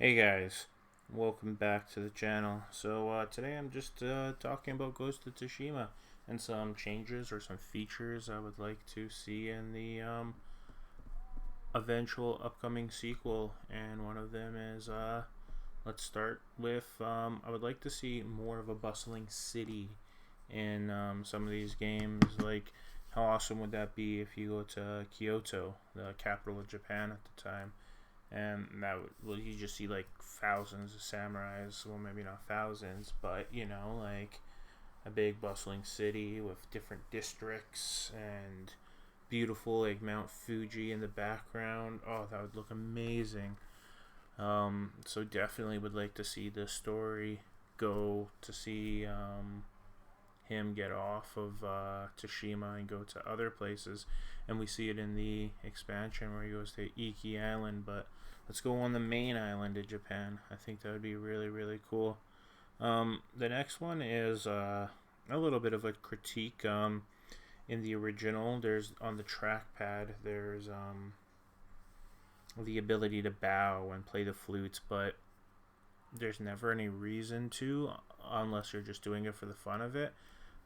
Hey guys, welcome back to the channel. Today I'm just talking about Ghost of Tsushima and some changes or some features I would like to see in the eventual upcoming sequel. And one of them is, let's start with, I would like to see more of a bustling city in some of these games. Like, how awesome would that be if you go to Kyoto, the capital of Japan at the time? And that would, well, you just see like thousands of samurais. Well, maybe not thousands, but like a big bustling city with different districts and beautiful like Mount Fuji in the background. Oh, that would look amazing. So definitely would like to see this story go to see him get off of Tsushima and go to other places, and we see it in the expansion where he goes to Iki Island. But let's go on the main island of Japan. I think that would be really really cool. The next one is a little bit of a critique. In the original, there's on the trackpad there's the ability to bow and play the flutes, but there's never any reason to unless you're just doing it for the fun of it.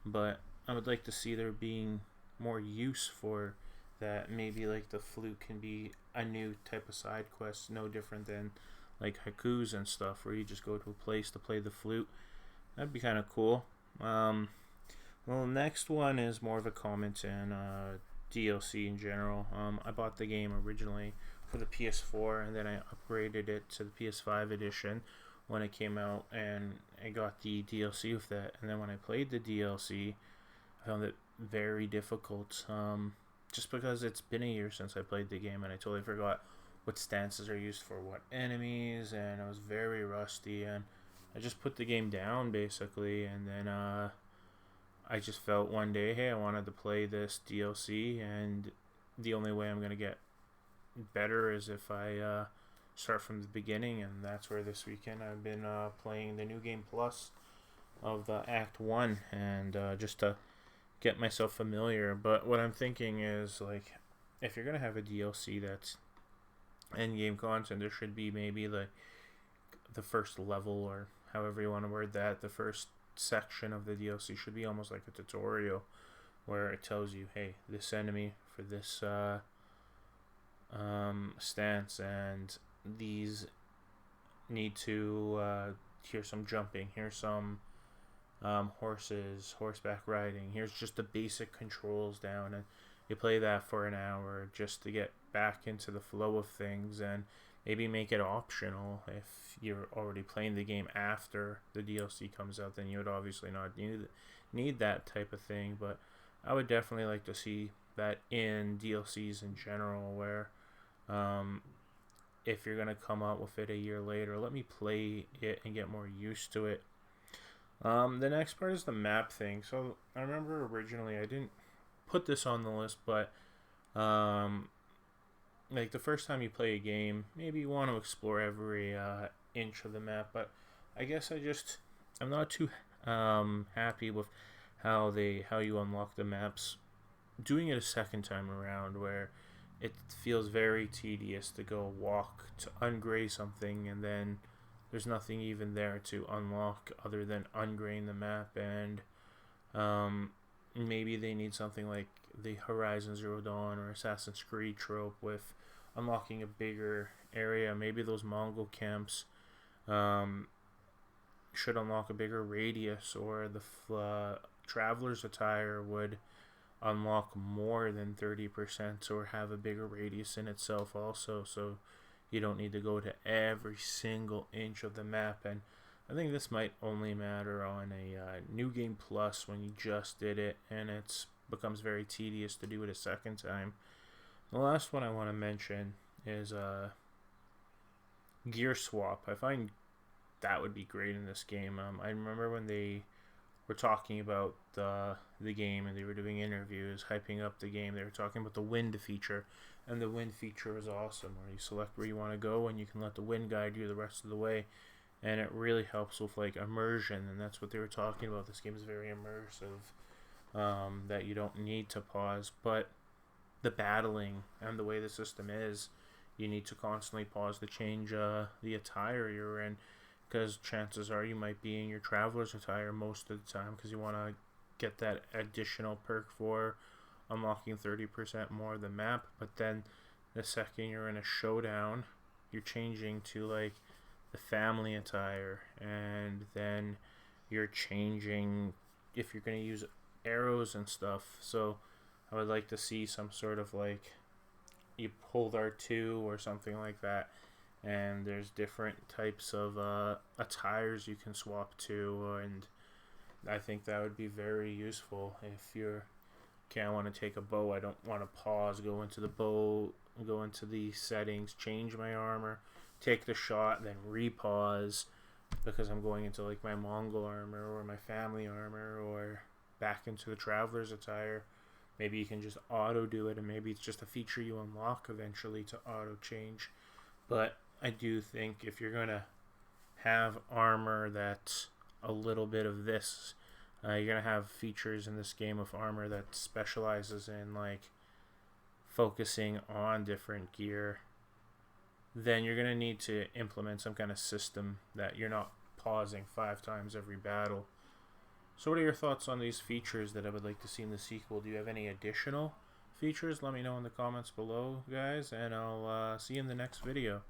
But I would like to see there being more use for that. Maybe like the flute can be a new type of side quest, no different than like haikus and stuff, where you just go to a place to play the flute. That'd be kind of cool. Well, the next one is more of a comment and DLC in general. I bought the game originally for the PS4, and then I upgraded it to the PS5 edition when it came out, and I got the DLC with that. And then when I played the DLC, I found it very difficult, just because it's been a year since I played the game, and I totally forgot what stances are used for what enemies, and I was very rusty, and I just put the game down basically. And then I just felt one day, hey, I wanted to play this DLC, and the only way I'm gonna get better is if I start from the beginning. And that's where this weekend I've been playing the new game plus of the Act 1, and just to get myself familiar. But what I'm thinking is, like, if you're going to have a DLC that's end game content, there should be maybe the first level, or however you want to word that, the first section of the DLC should be almost like a tutorial where it tells you, hey, this enemy for this stance, and these need to here's some jumping, here's some horses, horseback riding, here's just the basic controls down, and you play that for an hour just to get back into the flow of things. And maybe make it optional. If you're already playing the game after the DLC comes out, then you would obviously not need that type of thing. But I would definitely like to see that in DLCs in general, where if you're going to come out with it a year later, let me play it and get more used to it. The next part is the map thing. So I remember originally I didn't put this on the list, but like the first time you play a game, maybe you want to explore every inch of the map. But I guess I'm not too happy with how you unlock the maps. Doing it a second time around, where it feels very tedious to go walk to ungrade something, and then there's nothing even there to unlock other than ungraying the map. And maybe they need something like the Horizon Zero Dawn or Assassin's Creed trope with unlocking a bigger area. Maybe those Mongol camps should unlock a bigger radius, or the traveler's attire would unlock more than 30%, or have a bigger radius in itself also, so you don't need to go to every single inch of the map. And I think this might only matter on a new game plus when you just did it, and it becomes very tedious to do it a second time. The last one I want to mention is gear swap. I find that would be great in this game. I remember when they were talking about the game, and they were doing interviews hyping up the game, they were talking about the wind feature, and the wind feature is awesome, where you select where you want to go and you can let the wind guide you the rest of the way. And it really helps with like immersion, and that's what they were talking about. This game is very immersive, that you don't need to pause. But the battling and the way the system is, you need to constantly pause to change the attire you're in, because chances are you might be in your traveler's attire most of the time because you want to get that additional perk for unlocking 30% more of the map. But then the second you're in a showdown, you're changing to like the family attire, and then you're changing if you're going to use arrows and stuff. So I would like to see some sort of like you pulled R2 or something like that, and there's different types of attires you can swap to, and I think that would be very useful. If you're, okay, I want to take a bow, I don't want to pause, go into the bow, go into the settings, change my armor, take the shot, then repause because I'm going into like my Mongol armor or my family armor or back into the traveler's attire. Maybe you can just auto do it, and maybe it's just a feature you unlock eventually to auto change. But I do think if you're going to have armor that's a little bit of this, you're going to have features in this game of armor that specializes in like focusing on different gear, then you're going to need to implement some kind of system that you're not pausing 5 times every battle. So what are your thoughts on these features that I would like to see in the sequel? Do you have any additional features? Let me know in the comments below, guys, and I'll see you in the next video.